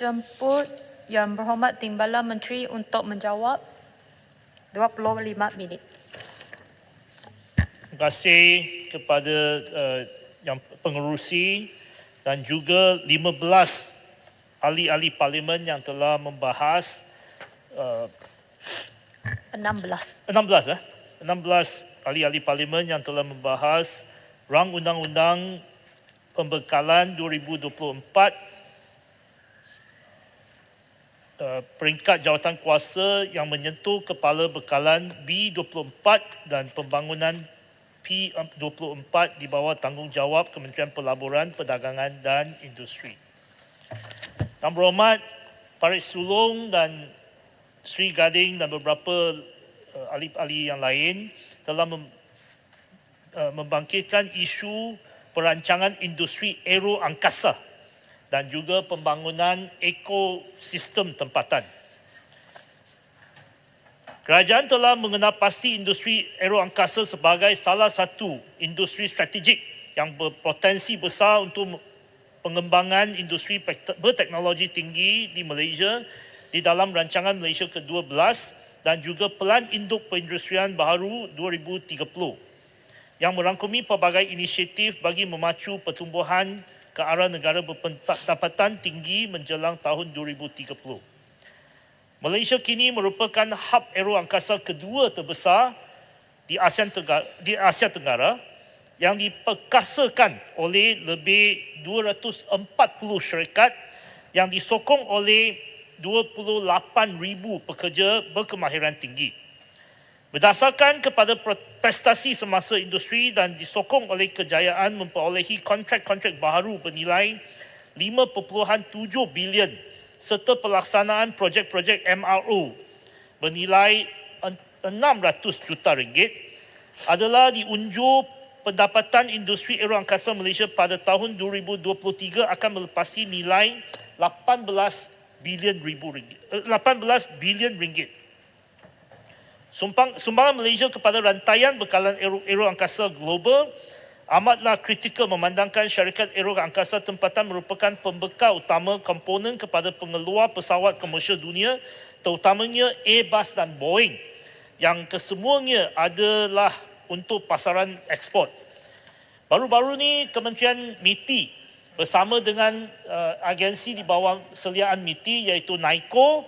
jemput Yang Berhormat Timbalan Menteri untuk menjawab. 25 minit. Terima kasih kepada yang pengerusi dan juga 15 ahli-ahli parlimen yang telah membahas 16 ahli-ahli parlimen yang telah membahas rang undang-undang pembekalan 2024 peringkat jawatan kuasa yang menyentuh kepala bekalan B24 dan pembangunan P24 di bawah tanggungjawab Kementerian Pelaburan, Perdagangan dan Industri. Yang Berhormat Parit Sulong dan Sri Gading dan beberapa ahli-ahli yang lain telah membangkitkan isu perancangan industri aero angkasa dan juga pembangunan ekosistem tempatan. Kerajaan telah mengenal pasti industri aero angkasa sebagai salah satu industri strategik yang berpotensi besar untuk pengembangan industri berteknologi tinggi di Malaysia di dalam rancangan Malaysia ke-12 dan juga Pelan Induk Perindustrian Baharu 2030 yang merangkumi pelbagai inisiatif bagi memacu pertumbuhan ke arah negara berpendapatan tinggi menjelang tahun 2030. Malaysia kini merupakan hub aero angkasa kedua terbesar di Asia Tenggara yang diperkasakan oleh lebih 240 syarikat yang disokong oleh 28,000 pekerja berkemahiran tinggi. Berdasarkan kepada prestasi semasa industri dan disokong oleh kejayaan memperolehi kontrak-kontrak baharu bernilai 5.7 bilion serta pelaksanaan projek-projek MRO bernilai 600 juta ringgit adalah diunjur pendapatan industri aero angkasa Malaysia pada tahun 2023 akan melepasi nilai 18 bilion ringgit. Sumbangan Malaysia kepada rantaian bekalan aero angkasa global amatlah kritikal memandangkan syarikat aero angkasa tempatan merupakan pembekal utama komponen kepada pengeluar pesawat komersial dunia, terutamanya Airbus dan Boeing, yang kesemuanya adalah untuk pasaran ekspor. Baru-baru ni Kementerian MITI bersama dengan agensi di bawah seliaan MITI iaitu NAICO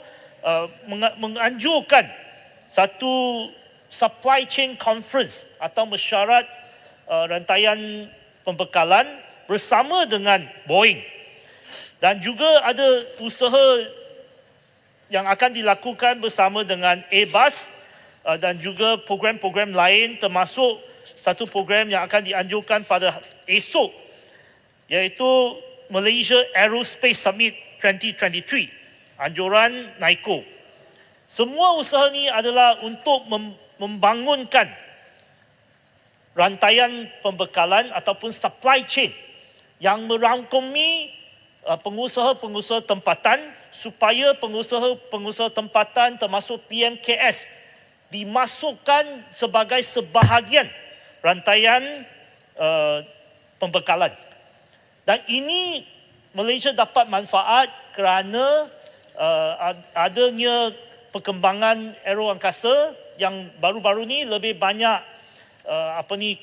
menganjurkan satu supply chain conference atau mesyuarat rantaian pembekalan bersama dengan Boeing. Dan juga ada usaha yang akan dilakukan bersama dengan Airbus dan juga program-program lain, termasuk satu program yang akan dianjurkan pada esok iaitu Malaysia Aerospace Summit 2023, anjuran NAICO. Semua usaha ni adalah untuk membangunkan rantaian pembekalan ataupun supply chain yang merangkumi pengusaha-pengusaha tempatan supaya pengusaha-pengusaha tempatan termasuk PMKS dimasukkan sebagai sebahagian rantaian pembekalan. Dan ini Malaysia dapat manfaat kerana adanya perkembangan aero angkasa yang baru-baru ni lebih banyak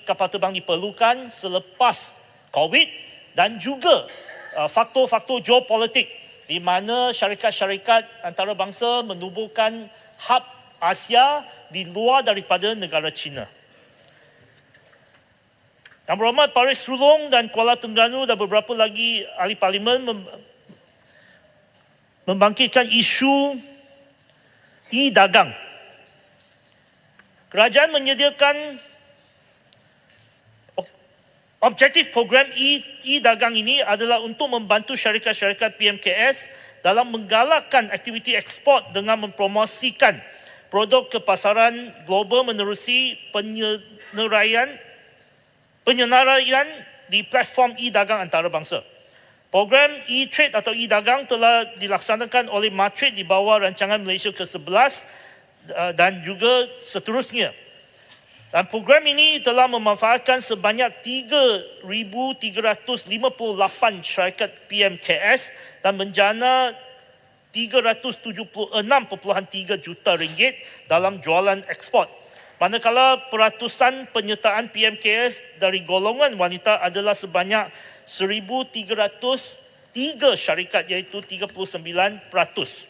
kapal terbang diperlukan selepas COVID dan juga faktor-faktor geopolitik di mana syarikat-syarikat antarabangsa menubuhkan hub Asia di luar daripada negara China. Yang Berhormat Parit Sulong dan Kuala Terengganu dan beberapa lagi ahli parlimen membangkitkan isu e-dagang. Kerajaan menyediakan objektif program e-dagang ini adalah untuk membantu syarikat-syarikat PMKS dalam menggalakkan aktiviti ekspor dengan mempromosikan produk ke pasaran global menerusi penyenaraian di platform e-dagang antarabangsa. Program e-trade atau e-dagang telah dilaksanakan oleh Matrade di bawah rancangan Malaysia ke-11 dan juga seterusnya. Dan program ini telah memanfaatkan sebanyak 3,358 syarikat PMKS dan menjana 376.3 juta ringgit dalam jualan ekspor. Manakala peratusan penyertaan PMKS dari golongan wanita adalah sebanyak 1,303 syarikat iaitu 39%.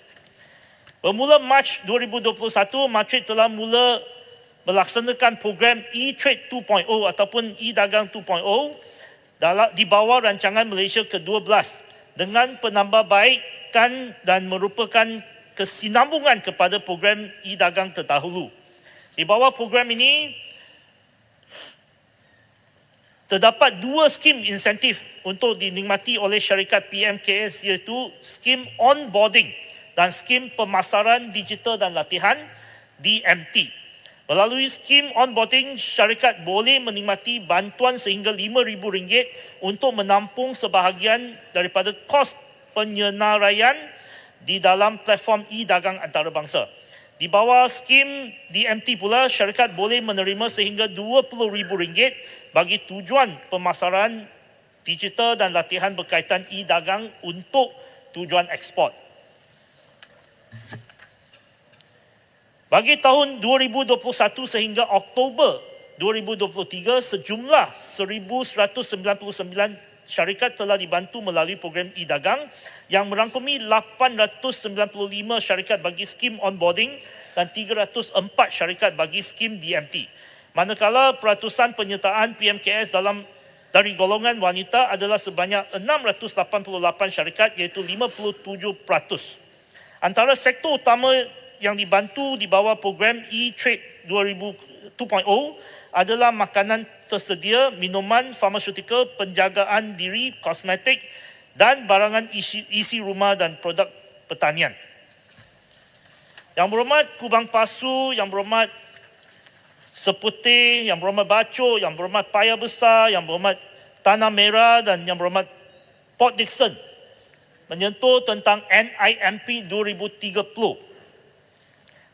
Bermula Mac 2021, Matrix telah mula melaksanakan program E-Trade 2.0 ataupun E-Dagang 2.0 di bawah rancangan Malaysia ke-12 dengan penambahbaikan dan merupakan kesinambungan kepada program E-Dagang terdahulu. Di bawah program ini, terdapat dua skim insentif untuk dinikmati oleh syarikat PMKS iaitu skim onboarding dan skim pemasaran digital dan latihan DMT. Melalui skim onboarding, syarikat boleh menikmati bantuan sehingga RM5,000 untuk menampung sebahagian daripada kos penyenaraian di dalam platform e-dagang antarabangsa. Di bawah skim DMT pula, syarikat boleh menerima sehingga RM20,000 bagi tujuan pemasaran digital dan latihan berkaitan e-dagang untuk tujuan ekspor. Bagi tahun 2021 sehingga Oktober 2023, sejumlah 1,199 syarikat telah dibantu melalui program e-dagang yang merangkumi 895 syarikat bagi skim onboarding dan 304 syarikat bagi skim DMT. Manakala peratusan penyertaan PMKS dari golongan wanita adalah sebanyak 688 syarikat iaitu 57%. Antara sektor utama yang dibantu di bawah program E-Trade 2.0 adalah makanan tersedia, minuman, farmaseutical, penjagaan diri, kosmetik dan barangan isi rumah dan produk pertanian. Yang berhormat Kubang Pasu, yang berhormat Seputih, yang berhormat Baco, yang berhormat Paya Besar, yang berhormat Tanah Merah dan yang berhormat Port Dickson menyentuh tentang NIMP 2030.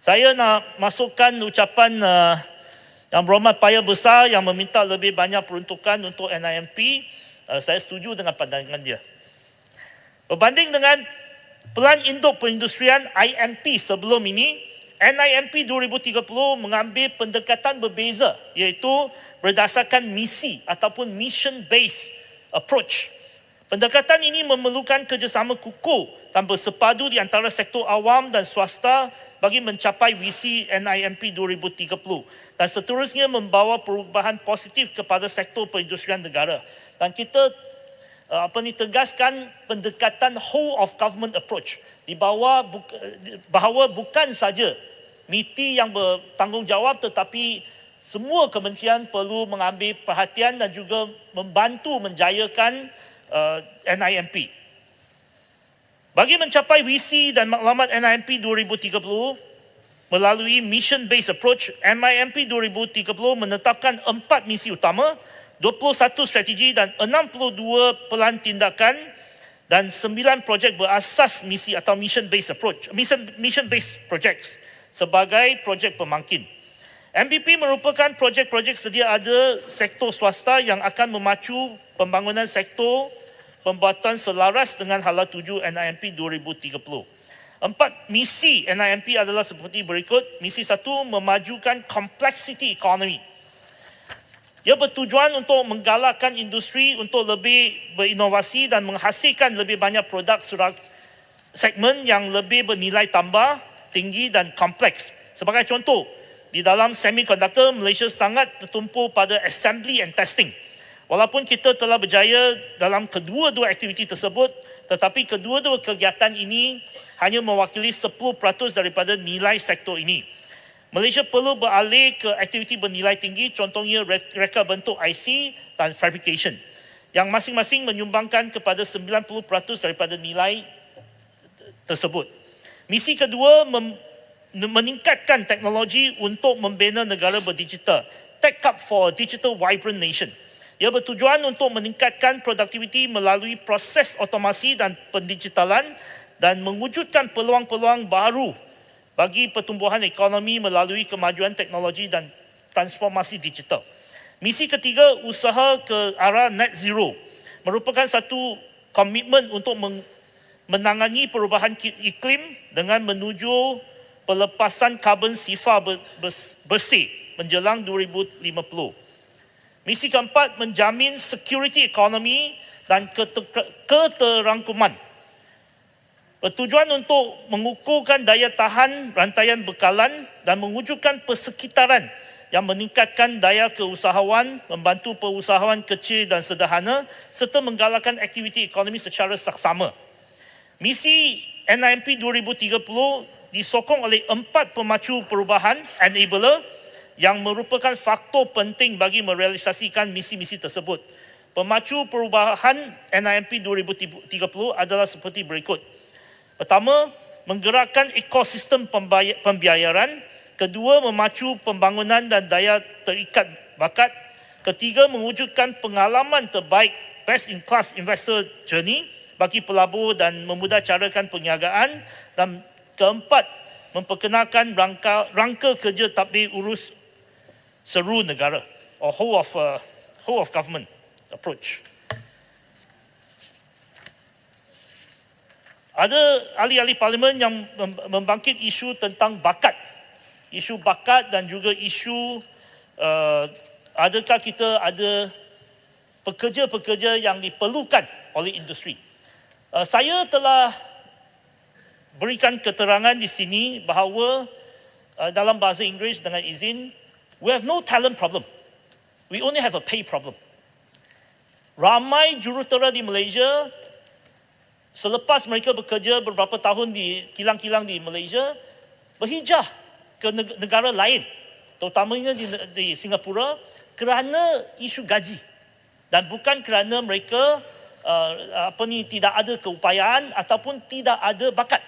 Saya nak masukkan ucapan yang berhormat Paya Besar yang meminta lebih banyak peruntukan untuk NIMP. Saya setuju dengan pandangan dia. Berbanding dengan Pelan Induk Perindustrian IMP sebelum ini, NIMP 2030 mengambil pendekatan berbeza iaitu berdasarkan misi ataupun mission-based approach. Pendekatan ini memerlukan kerjasama kukuh dan bersepadu di antara sektor awam dan swasta bagi mencapai visi NIMP 2030 dan seterusnya membawa perubahan positif kepada sektor perindustrian negara. Dan kita tegaskan pendekatan whole of government approach bahawa bukan saja MITI yang bertanggungjawab tetapi semua kementerian perlu mengambil perhatian dan juga membantu menjayakan NIMP. Bagi mencapai visi dan maklumat NIMP 2030 melalui mission-based approach, NIMP 2030 menetapkan 4 misi utama, 21 strategi dan 62 pelan tindakan dan 9 projek berasas misi atau mission-based approach, mission-based projects sebagai projek pemangkin. MBP merupakan projek-projek sedia ada sektor swasta yang akan memacu pembangunan sektor pembuatan selaras dengan hala tuju NIMP 2030. 4 misi NIMP adalah seperti berikut. Misi 1, memajukan complexity economy. Ia bertujuan untuk menggalakkan industri untuk lebih berinovasi dan menghasilkan lebih banyak produk segmen yang lebih bernilai tambah tinggi dan kompleks. Sebagai contoh, di dalam semiconductor, Malaysia sangat tertumpu pada assembly and testing. Walaupun kita telah berjaya dalam kedua-dua aktiviti tersebut, tetapi kedua-dua kegiatan ini hanya mewakili 10% daripada nilai sektor ini. Malaysia perlu beralih ke aktiviti bernilai tinggi, contohnya reka bentuk IC dan fabrication, yang masing-masing menyumbangkan kepada 90% daripada nilai tersebut. Misi kedua, meningkatkan teknologi untuk membina negara berdigital. Tech Hub for a Digital Vibrant Nation. Ia bertujuan untuk meningkatkan produktiviti melalui proses otomasi dan pendigitalan dan mewujudkan peluang-peluang baru bagi pertumbuhan ekonomi melalui kemajuan teknologi dan transformasi digital. Misi ketiga, usaha ke arah net zero, merupakan satu komitmen untuk menangani perubahan iklim dengan menuju pelepasan karbon sifar bersih menjelang 2050. Misi keempat, menjamin security ekonomi dan keterangkuman. Bertujuan untuk mengukuhkan daya tahan rantaian bekalan dan mewujudkan persekitaran yang meningkatkan daya keusahawan, membantu perusahaan kecil dan sederhana serta menggalakkan aktiviti ekonomi secara saksama. Misi NIMP 2030 disokong oleh 4 pemacu perubahan enabler yang merupakan faktor penting bagi merealisasikan misi-misi tersebut. Pemacu perubahan NIMP 2030 adalah seperti berikut. Pertama, menggerakkan ekosistem pembiayaran. Kedua, memacu pembangunan dan daya terikat bakat. Ketiga, mewujudkan pengalaman terbaik best in class investor journey bagi pelabur dan memudahcarakan perniagaan. Dan keempat, memperkenalkan rangka kerja tadbir urus seru negara or whole of government approach. Ada ahli-ahli parlimen yang membangkit isu tentang bakat. Isu bakat dan juga isu adakah kita ada pekerja-pekerja yang diperlukan oleh industri. Saya telah berikan keterangan di sini bahawa dalam bahasa Inggeris dengan izin, we have no talent problem. We only have a pay problem. Ramai jurutera di Malaysia selepas mereka bekerja beberapa tahun di kilang-kilang di Malaysia, berhijrah ke negara lain, terutamanya di Singapura, kerana isu gaji. Dan bukan kerana mereka tidak ada keupayaan ataupun tidak ada bakat.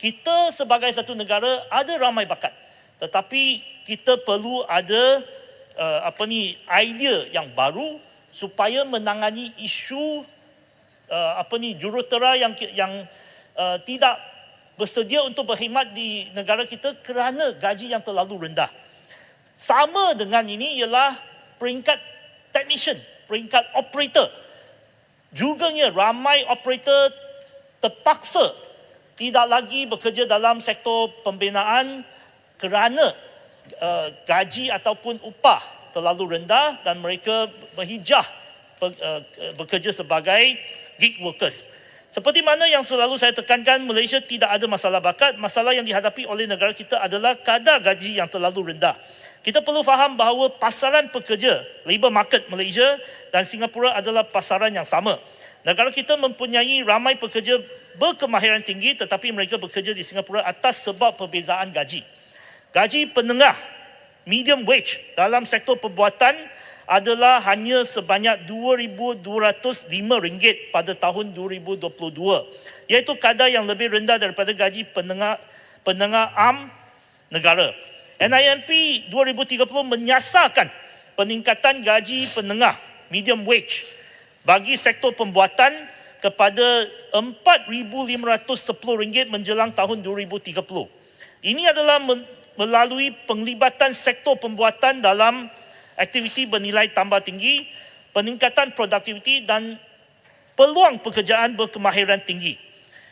Kita sebagai satu negara ada ramai bakat. Tetapi kita perlu ada idea yang baru supaya menangani isu jurutera yang tidak bersedia untuk berkhidmat di negara kita kerana gaji yang terlalu rendah. Sama dengan ini ialah peringkat technician, peringkat operator. Juganya ramai operator terpaksa tidak lagi bekerja dalam sektor pembinaan kerana gaji ataupun upah terlalu rendah dan mereka berhijrah bekerja sebagai gig workers. Seperti mana yang selalu saya tekankan, Malaysia tidak ada masalah bakat. Masalah yang dihadapi oleh negara kita adalah kadar gaji yang terlalu rendah. Kita perlu faham bahawa pasaran pekerja, labour market Malaysia dan Singapura adalah pasaran yang sama. Negara kita mempunyai ramai pekerja berkemahiran tinggi tetapi mereka bekerja di Singapura atas sebab perbezaan gaji. Gaji penengah, medium wage dalam sektor perbuatan adalah hanya sebanyak RM2,205 pada tahun 2022, iaitu kadar yang lebih rendah daripada gaji penengah am negara. NIMP 2030 menyasarkan peningkatan gaji penengah medium wage bagi sektor pembuatan kepada RM4,510 menjelang tahun 2030. Ini adalah melalui penglibatan sektor pembuatan dalam aktiviti bernilai tambah tinggi, peningkatan produktiviti dan peluang pekerjaan berkemahiran tinggi.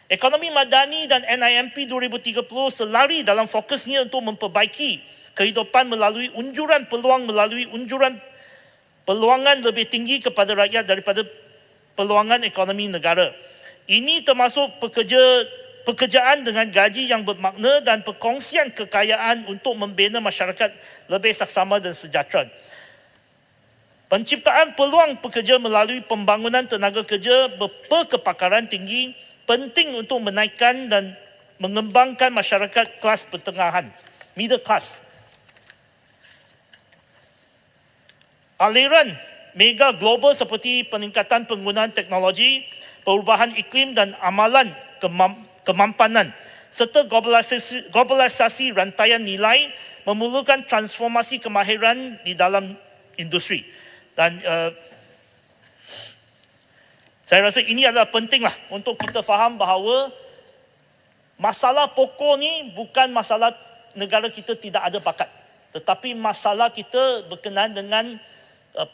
Ekonomi madani dan NIMP 2030 selari dalam fokusnya untuk memperbaiki kehidupan melalui unjuran peluangan lebih tinggi kepada rakyat daripada peluangan ekonomi negara. Ini termasuk pekerjaan dengan gaji yang bermakna dan perkongsian kekayaan untuk membina masyarakat lebih saksama dan sejahtera. Penciptaan peluang pekerja melalui pembangunan tenaga kerja berkepakaran tinggi penting untuk menaikkan dan mengembangkan masyarakat kelas pertengahan, middle class. Aliran mega global seperti peningkatan penggunaan teknologi, perubahan iklim dan amalan kemampanan serta globalisasi rantaian nilai memerlukan transformasi kemahiran di dalam industri. Dan saya rasa ini adalah pentinglah untuk kita faham bahawa masalah pokok ni bukan masalah negara kita tidak ada bakat, tetapi masalah kita berkenaan dengan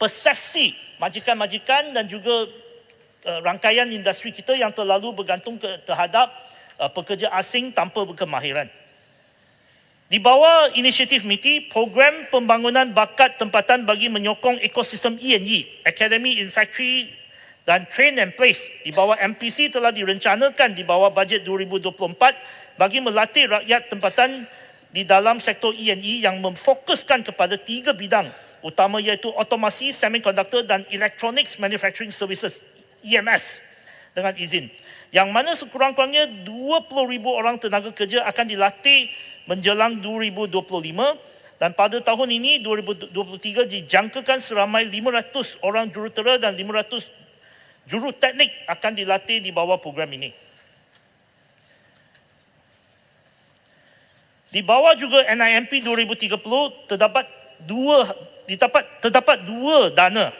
persepsi majikan-majikan dan juga rangkaian industri kita yang terlalu bergantung terhadap pekerja asing tanpa berkemahiran. Di bawah inisiatif MITI, program pembangunan bakat tempatan bagi menyokong ekosistem E&E, Academy in Factory dan Train and Place di bawah MPC telah direncanakan di bawah bajet 2024 bagi melatih rakyat tempatan di dalam sektor E&E yang memfokuskan kepada 3 bidang utama iaitu otomasi, semiconductor dan electronics manufacturing services, EMS dengan izin. Yang mana sekurang-kurangnya 20,000 orang tenaga kerja akan dilatih menjelang 2025 dan pada tahun ini 2023 dijangkakan seramai 500 orang jurutera dan 500 juruteknik akan dilatih di bawah program ini. Di bawah juga NIMP 2030 terdapat dua dana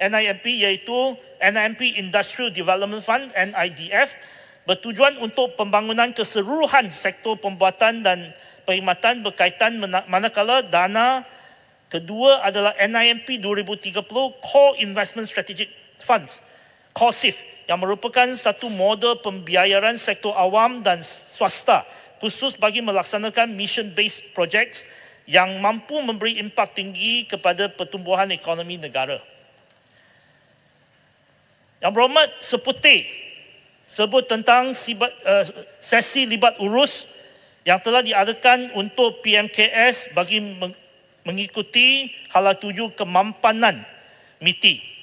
NIMP iaitu NIMP Industrial Development Fund NIDF bertujuan untuk pembangunan keseluruhan sektor pembuatan dan perkhidmatan berkaitan manakala dana kedua adalah NIMP 2030 Core Investment Strategic Funds CORSIF yang merupakan satu model pembiayaan sektor awam dan swasta khusus bagi melaksanakan mission-based projects yang mampu memberi impak tinggi kepada pertumbuhan ekonomi negara. Yang berhormat Seputih sebut tentang sesi libat urus yang telah diadakan untuk PMKS bagi mengikuti hala 7 kemampanan MITI.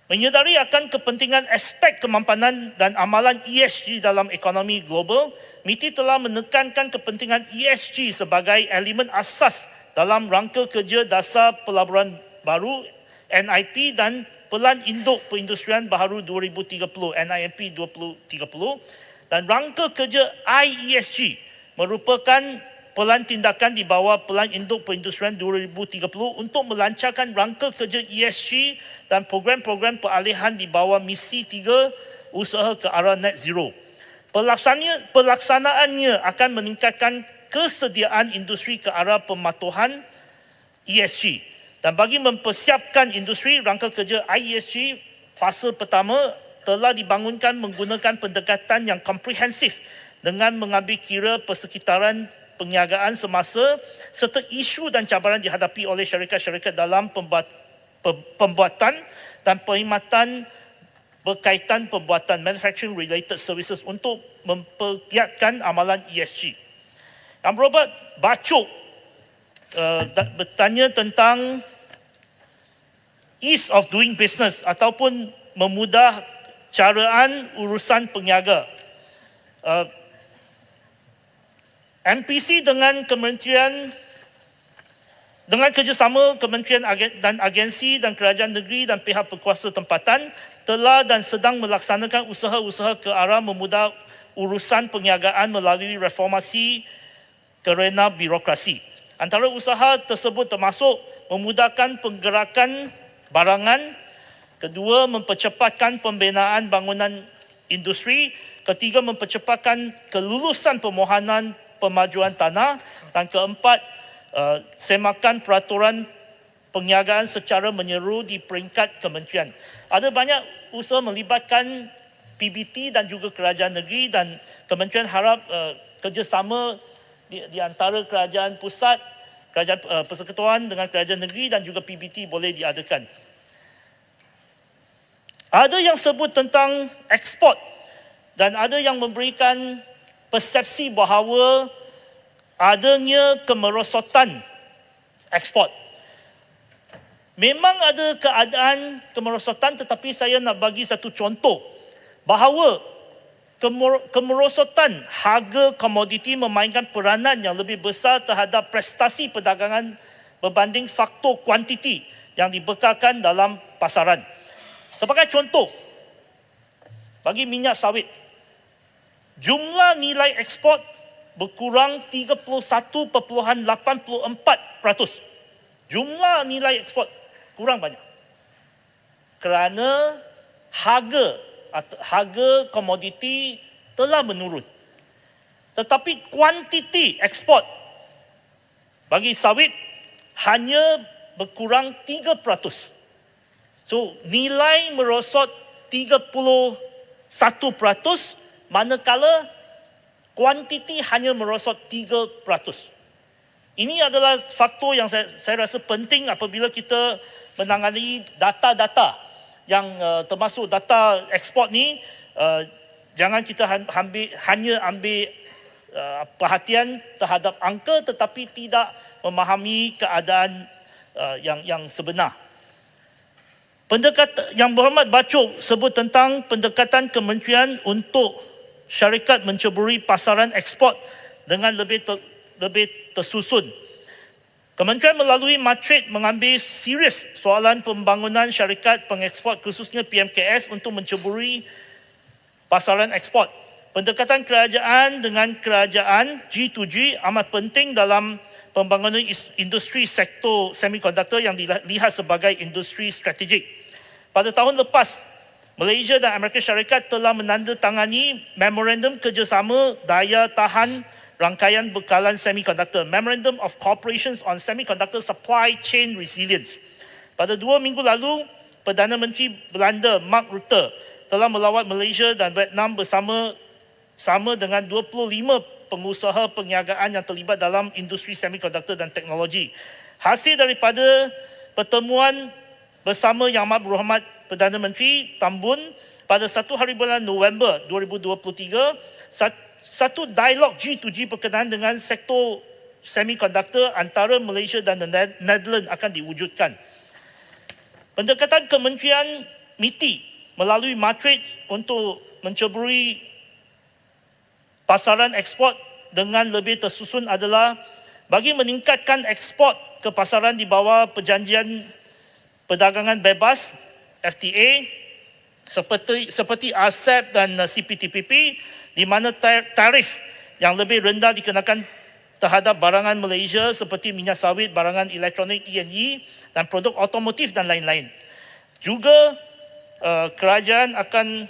Menyedari akan kepentingan aspek kemampanan dan amalan ESG dalam ekonomi global, MITI telah menekankan kepentingan ESG sebagai elemen asas dalam rangka kerja dasar pelaburan baru NIP dan Pelan Induk Perindustrian Baharu 2030 NIMP 2030 dan rangka kerja IESG merupakan pelan tindakan di bawah Pelan Induk Perindustrian 2030 untuk melancarkan rangka kerja ESG dan program-program peralihan di bawah misi 3 usaha ke arah net zero. Pelaksanaannya akan meningkatkan kesediaan industri ke arah pematuhan ESG. Dan bagi mempersiapkan industri, rangka kerja IESG fasa pertama telah dibangunkan menggunakan pendekatan yang komprehensif dengan mengambil kira persekitaran perniagaan semasa serta isu dan cabaran dihadapi oleh syarikat-syarikat dalam pembuatan dan perkhidmatan berkaitan pembuatan manufacturing related services untuk mempergiatkan amalan ESG. Yang berhormat Bacuk bertanya tentang ease of doing business ataupun memudah caraan urusan peniaga. MPC dengan kerjasama kementerian dan agensi dan kerajaan negeri dan pihak berkuasa tempatan telah dan sedang melaksanakan usaha-usaha ke arah memudah urusan perniagaan melalui reformasi kerana birokrasi. Antara usaha tersebut termasuk memudahkan penggerakan barangan, kedua mempercepatkan pembinaan bangunan industri, ketiga mempercepatkan kelulusan permohonan pemajuan tanah dan keempat semakan peraturan perniagaan secara menyeluruh di peringkat kementerian. Ada banyak usaha melibatkan PBT dan juga kerajaan negeri dan kementerian harap kerjasama di antara kerajaan pusat, kerajaan persekutuan dengan kerajaan negeri dan juga PBT boleh diadakan. Ada yang sebut tentang ekspor dan ada yang memberikan persepsi bahawa adanya kemerosotan ekspor. Memang ada keadaan kemerosotan tetapi saya nak bagi satu contoh bahawa kemerosotan harga komoditi memainkan peranan yang lebih besar terhadap prestasi perdagangan berbanding faktor kuantiti yang dibekalkan dalam pasaran. Sebagai contoh, bagi minyak sawit, jumlah nilai ekspor berkurang 31.84%. Jumlah nilai ekspor kurang banyak. Kerana harga komoditi telah menurun. Tetapi kuantiti ekspor bagi sawit hanya berkurang 3%. So, nilai merosot 31%, manakala kuantiti hanya merosot 3%. Ini adalah faktor yang saya rasa penting apabila kita menangani data-data yang termasuk data ekspor ni. Jangan kita hanya ambil perhatian terhadap angka tetapi tidak memahami keadaan yang sebenar. Yang Berhormat Bacok sebut tentang pendekatan kementerian untuk syarikat menceburi pasaran ekspor dengan lebih tersusun. Kementerian melalui Matrik mengambil serius soalan pembangunan syarikat pengeksport khususnya PMKS untuk menceburi pasaran ekspor. Pendekatan kerajaan dengan kerajaan G2G amat penting dalam pembangunan industri sektor semikonduktor yang dilihat sebagai industri strategik. Pada tahun lepas, Malaysia dan Amerika Syarikat telah menandatangani Memorandum Kerjasama Daya Tahan Rangkaian Bekalan Semikonduktor, Memorandum of Cooperation on Semiconductor Supply Chain Resilience. Pada 2 minggu lalu, Perdana Menteri Belanda Mark Rutte telah melawat Malaysia dan Vietnam bersama dengan 25 pengusaha perniagaan yang terlibat dalam industri semikonduktor dan teknologi. Hasil daripada pertemuan bersama Yang Amat Berhormat Perdana Menteri Tambun pada 1 hari bulan November 2023, satu dialog G2G berkenaan dengan sektor semikonduktor antara Malaysia dan Netherlands akan diwujudkan. Pendekatan Kementerian MITI melalui Matrik untuk menceburi pasaran ekspor dengan lebih tersusun adalah bagi meningkatkan ekspor ke pasaran di bawah perjanjian perdagangan bebas FTA seperti RCEP dan CPTPP, di mana tarif yang lebih rendah dikenakan terhadap barangan Malaysia seperti minyak sawit, barangan elektronik E&E dan produk otomotif dan lain-lain. Juga kerajaan akan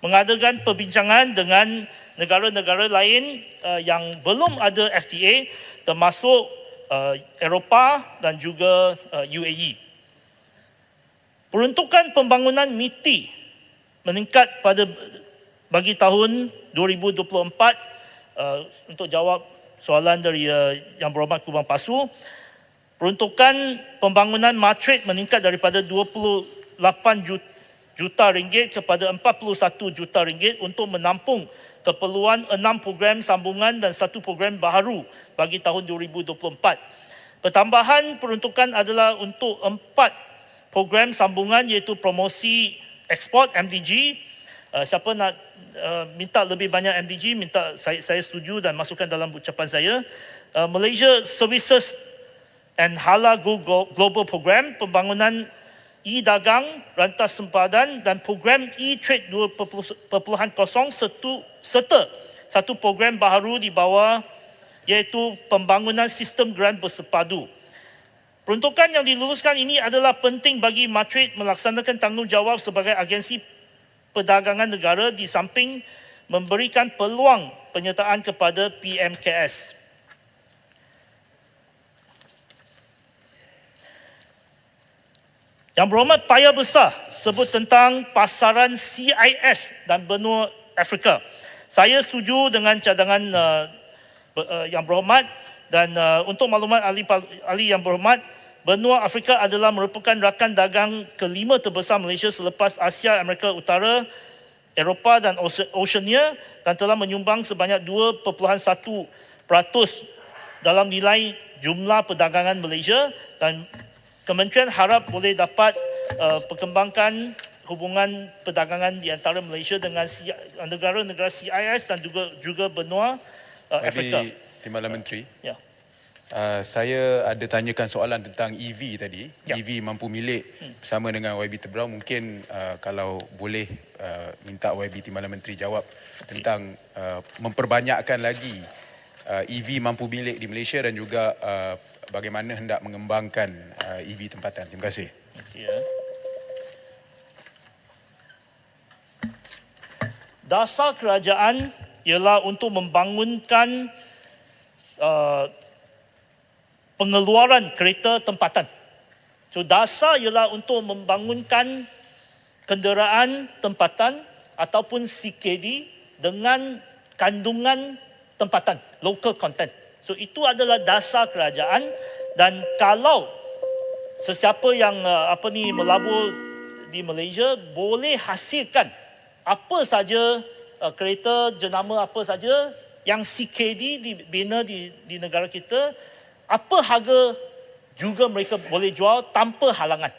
mengadakan perbincangan dengan negara-negara lain yang belum ada FTA, termasuk Eropah dan juga UAE. Peruntukan pembangunan MITI meningkat bagi tahun 2024. Untuk jawab soalan dari Yang Berhormat Kubang Pasu, peruntukan pembangunan Matrik meningkat daripada 28 juta ringgit kepada 41 juta ringgit untuk menampung keperluan 6 program sambungan dan 1 program baharu bagi tahun 2024. Pertambahan peruntukan adalah untuk 4 program sambungan iaitu promosi ekspor MDG. Siapa nak minta lebih banyak MDG, saya setuju dan masukkan dalam ucapan saya. Malaysia Services and Halal Global Program, pembangunan e-dagang, rantas sempadan dan program e-trade 2.0 serta 1 program baharu di bawah iaitu pembangunan sistem geran bersepadu. Peruntukan yang diluluskan ini adalah penting bagi Matrik melaksanakan tanggungjawab sebagai agensi perdagangan negara di samping memberikan peluang penyertaan kepada PMKS. Yang Berhormat Payah Besar sebut tentang pasaran CIS dan benua Afrika. Saya setuju dengan cadangan Yang Berhormat dan untuk maklumat ahli Yang Berhormat, benua Afrika adalah merupakan rakan dagang kelima terbesar Malaysia selepas Asia, Amerika Utara, Eropah dan Oceania dan telah menyumbang sebanyak 2.1% dalam nilai jumlah perdagangan Malaysia, dan Kementerian harap boleh dapat perkembangkan hubungan perdagangan di antara Malaysia dengan negara-negara CIS dan juga benua Afrika. Timbalan Menteri. Ya. Saya ada tanyakan soalan tentang EV tadi. Ya. EV mampu milik bersama dengan YB Tebrau. Mungkin kalau boleh minta YB Timbalan Menteri jawab tentang memperbanyakkan lagi EV mampu milik di Malaysia dan juga bagaimana hendak mengembangkan EV tempatan. Terima kasih. Ya. Dasar kerajaan ialah untuk membangunkan pengeluaran kereta tempatan. So dasar ialah untuk membangunkan kenderaan tempatan ataupun CKD dengan kandungan tempatan, local content. So itu adalah dasar kerajaan, dan kalau sesiapa yang melabur di Malaysia boleh hasilkan apa saja kereta jenama apa saja yang CKD dibina di negara kita, apa harga juga mereka boleh jual tanpa halangan.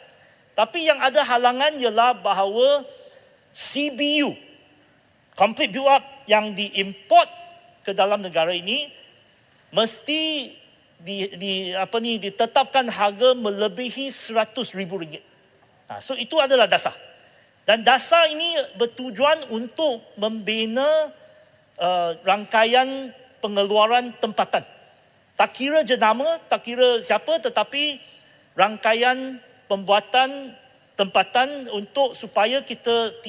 Tapi yang ada halangan ialah bahawa CBU, complete build up, yang diimport ke dalam negara ini mesti ditetapkan harga melebihi RM100,000. So itu adalah dasar. Dan dasar ini bertujuan untuk membina rangkaian pengeluaran tempatan. Tak kira jenama, tak kira siapa, tetapi rangkaian pembuatan tempatan untuk supaya kita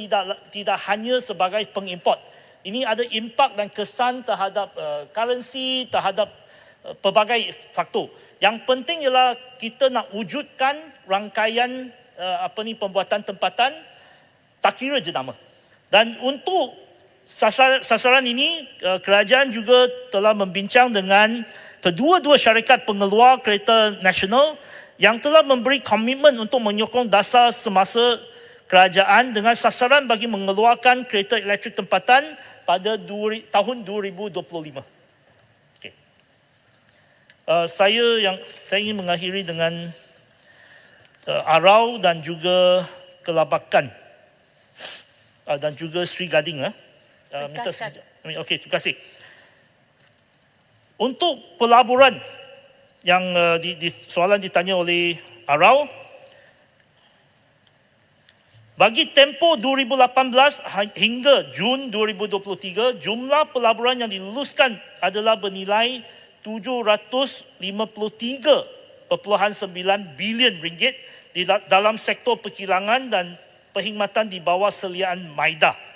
tidak hanya sebagai pengimport. Ini ada impak dan kesan terhadap currency, terhadap pelbagai faktor. Yang penting ialah kita nak wujudkan rangkaian pembuatan tempatan tak kira jenama. Dan untuk sasaran ini, kerajaan juga telah membincang dengan kedua-dua syarikat pengeluar kereta nasional yang telah memberi komitmen untuk menyokong dasar semasa kerajaan dengan sasaran bagi mengeluarkan kereta elektrik tempatan pada tahun 2025. Okay. Saya ingin mengakhiri dengan Arau dan juga Kelabakan dan juga Sri Gading. Okey, terima kasih. Untuk pelaburan yang soalan ditanya oleh Arau, bagi tempoh 2018 hingga Jun 2023, jumlah pelaburan yang diluluskan adalah bernilai RM753.9 bilion di dalam sektor perkilangan dan perkhidmatan di bawah seliaan MAIDA.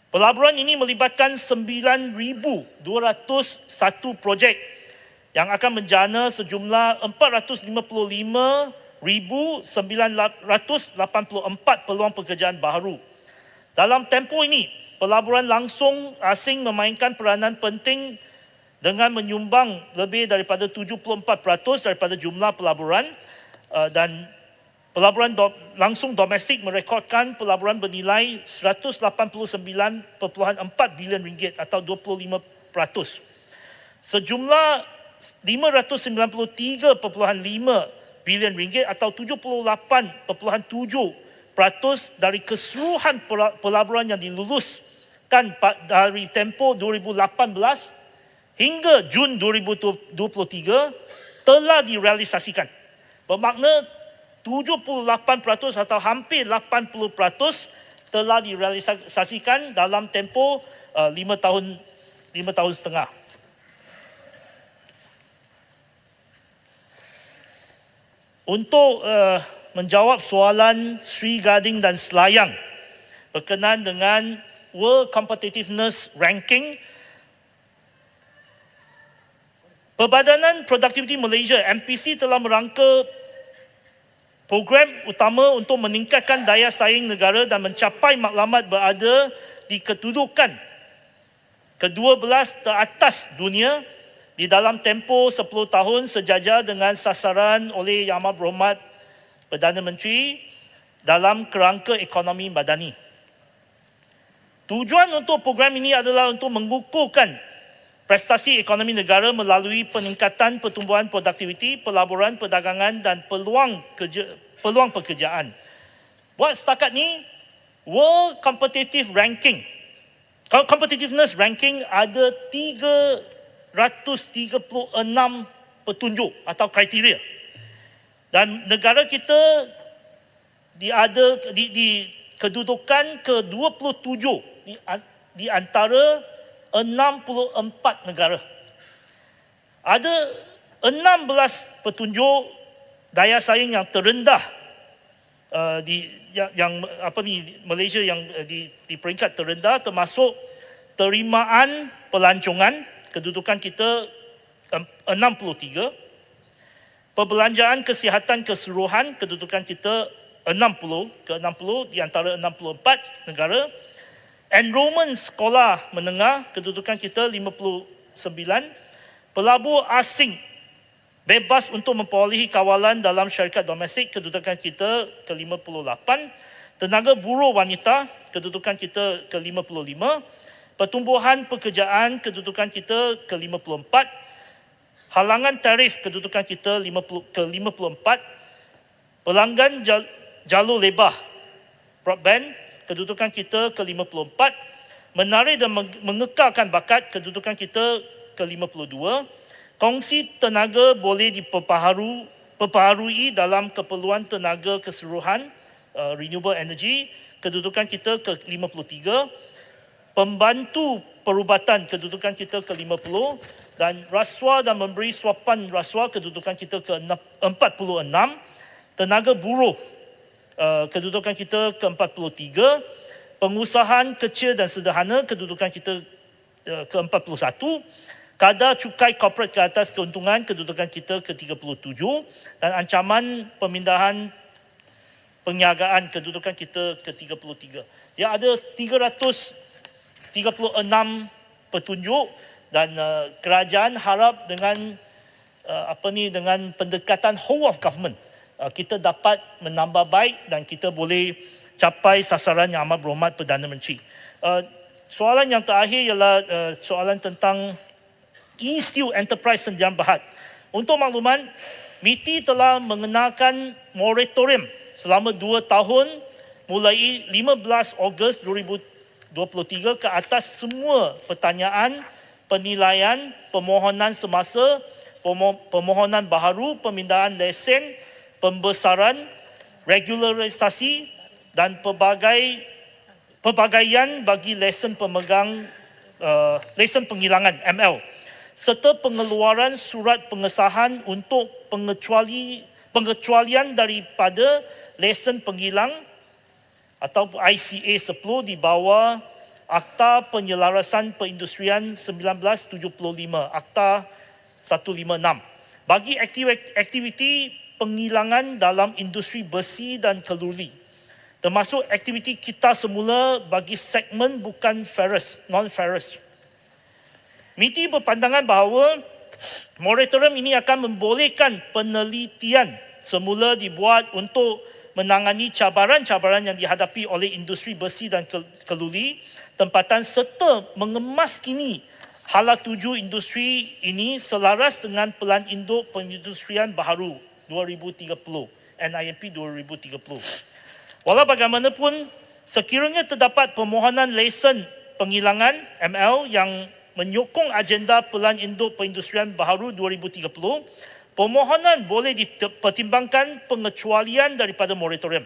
Pelaburan ini melibatkan 9,201 projek yang akan menjana sejumlah 455,984 peluang pekerjaan baru. Dalam tempoh ini, pelaburan langsung asing memainkan peranan penting dengan menyumbang lebih daripada 74% daripada jumlah pelaburan, dan pelaburan langsung domestik merekodkan pelaburan bernilai RM189.4 bilion atau 25%. Sejumlah RM593.5 bilion atau 78.7% dari keseluruhan pelaburan yang diluluskan dari tempoh 2018 hingga Jun 2023 telah direalisasikan. Bermakna 78% atau hampir 80% telah direalisasikan dalam tempoh 5 tahun setengah. Untuk menjawab soalan Sri Gading dan Selayang berkenaan dengan World Competitiveness Ranking, Perbadanan Produktiviti Malaysia MPC telah merangka program utama untuk meningkatkan daya saing negara dan mencapai matlamat berada di kedudukan ke-12 teratas dunia di dalam tempoh 10 tahun sejajar dengan sasaran oleh Yang Amat Berhormat Perdana Menteri dalam kerangka ekonomi madani. Tujuan untuk program ini adalah untuk mengukuhkan prestasi ekonomi negara melalui peningkatan pertumbuhan produktiviti, pelaburan, perdagangan dan peluang pekerjaan. Buat setakat ni, World Competitiveness Ranking ada 336 petunjuk atau kriteria. Dan negara kita di kedudukan ke-27 di antara 64 negara. Ada 16 petunjuk daya saing yang terendah Malaysia yang di peringkat terendah, termasuk terimaan pelancongan, kedudukan kita 63. Perbelanjaan kesihatan keseluruhan kedudukan kita 60 di antara 64 negara. Enrollment sekolah menengah kedudukan kita 59. Pelabur asing bebas untuk memperolehi kawalan dalam syarikat domestik kedudukan kita ke-58. Tenaga buruh wanita kedudukan kita ke-55. Pertumbuhan pekerjaan kedudukan kita ke-54. Halangan tarif kedudukan kita ke-54. Pelanggan jalur lebar broadband kedudukan kita ke-54. Menarik dan mengekalkan bakat kedudukan kita ke-52. Kongsi tenaga boleh diperbaharui dalam keperluan tenaga keseluruhan renewable energy kedudukan kita ke-53. Pembantu perubatan kedudukan kita ke-50 dan rasuah dan memberi suapan rasuah kedudukan kita ke-46. Tenaga buruh kedudukan kita ke-43. Pengusahaan kecil dan sederhana kedudukan kita ke-41. Kadar cukai korporat ke atas keuntungan kedudukan kita ke-37 dan ancaman pemindahan perniagaan kedudukan kita ke-33. Dia ada 336 petunjuk dan kerajaan harap dengan dengan pendekatan whole of government kita dapat menambah baik dan kita boleh capai sasaran yang amat berhormat Perdana Menteri. Soalan yang terakhir ialah soalan tentang E-Steel Enterprise Sdn Bhd. Untuk makluman, MITI telah mengenakan moratorium selama 2 tahun mulai 15 Ogos 2023 ke atas semua pertanyaan, penilaian, permohonan semasa, permohonan baharu, pemindahan lesen, pembesaran, regularisasi dan pelbagaian bagi lesen pemegang lesen penghilangan ML serta pengeluaran surat pengesahan untuk pengecualian daripada lesen penghilang atau ICA 10 di bawah Akta Penyelarasan Perindustrian 1975, Akta 156. Bagi aktiviti penghilangan dalam industri besi dan keluli, termasuk aktiviti kita semula bagi segmen bukan ferrous, non-ferrous. MITI berpandangan bahawa moratorium ini akan membolehkan penelitian semula dibuat untuk menangani cabaran-cabaran yang dihadapi oleh industri besi dan keluli tempatan serta mengemaskini hala tuju industri ini selaras dengan Pelan Induk Perindustrian Baharu 2030, NIMP 2030. Walau bagaimanapun, sekiranya terdapat permohonan lesen penghilangan ML yang menyokong agenda Pelan Induk Perindustrian Baharu 2030, permohonan boleh dipertimbangkan pengecualian daripada moratorium.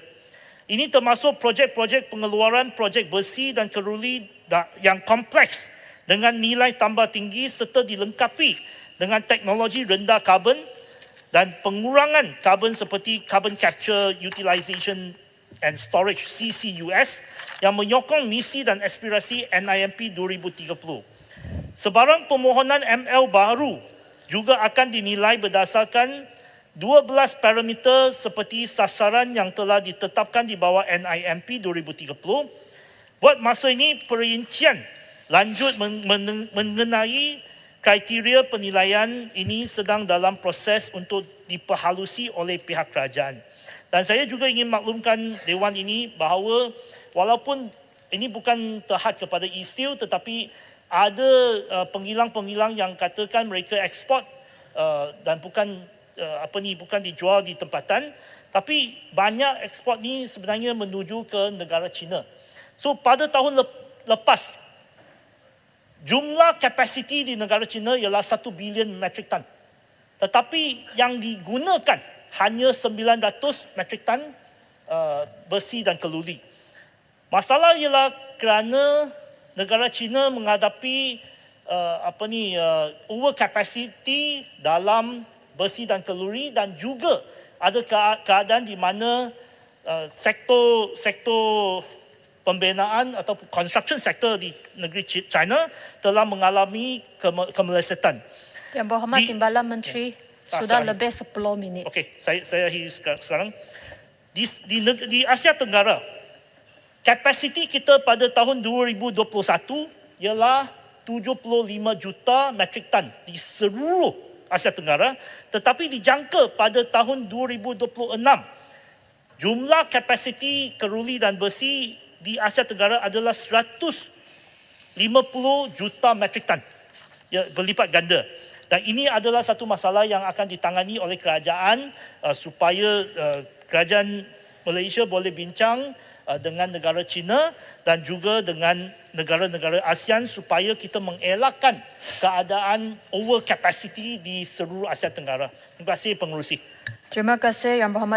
Ini termasuk projek-projek pengeluaran projek besi dan keluli yang kompleks dengan nilai tambah tinggi serta dilengkapi dengan teknologi rendah karbon dan pengurangan karbon seperti Carbon Capture, Utilization and Storage CCUS yang menyokong misi dan aspirasi NIMP 2030. Sebarang permohonan ML baru juga akan dinilai berdasarkan 12 parameter seperti sasaran yang telah ditetapkan di bawah NIMP 2030. Buat masa ini, perincian lanjut mengenai kriteria penilaian ini sedang dalam proses untuk diperhalusi oleh pihak kerajaan. Dan saya juga ingin maklumkan Dewan ini bahawa walaupun ini bukan terhad kepada E-Steel tetapi ada penghilang-penghilang yang katakan mereka ekspor dan bukan bukan dijual di tempatan, tapi banyak ekspor ni sebenarnya menuju ke negara China. So pada tahun lepas jumlah kapasiti di negara China ialah 1 bilion metric ton. Tetapi yang digunakan hanya 900 metric ton besi dan keluli. Masalah ialah kerana negara China menghadapi over capacity dalam besi dan keluri dan juga ada keadaan di mana sektor pembinaan atau construction sector di negeri China telah mengalami kemelesetan. Yang Berhormat Timbalan Menteri, Sudah sah. lebih 10 minit. Okey, saya akhiri sekarang. Di Asia Tenggara, kapasiti kita pada tahun 2021 ialah 75 juta metrik tan di seluruh Asia Tenggara, tetapi dijangka pada tahun 2026 jumlah kapasiti keruli dan besi di Asia Tenggara adalah 150 juta metrik tan. Ya, berlipat ganda. Dan ini adalah satu masalah yang akan ditangani oleh kerajaan supaya kerajaan Malaysia boleh bincang dengan negara China dan juga dengan negara-negara ASEAN supaya kita mengelakkan keadaan over capacity di seluruh Asia Tenggara. Terima kasih pengerusi. Terima kasih Yang Berhormat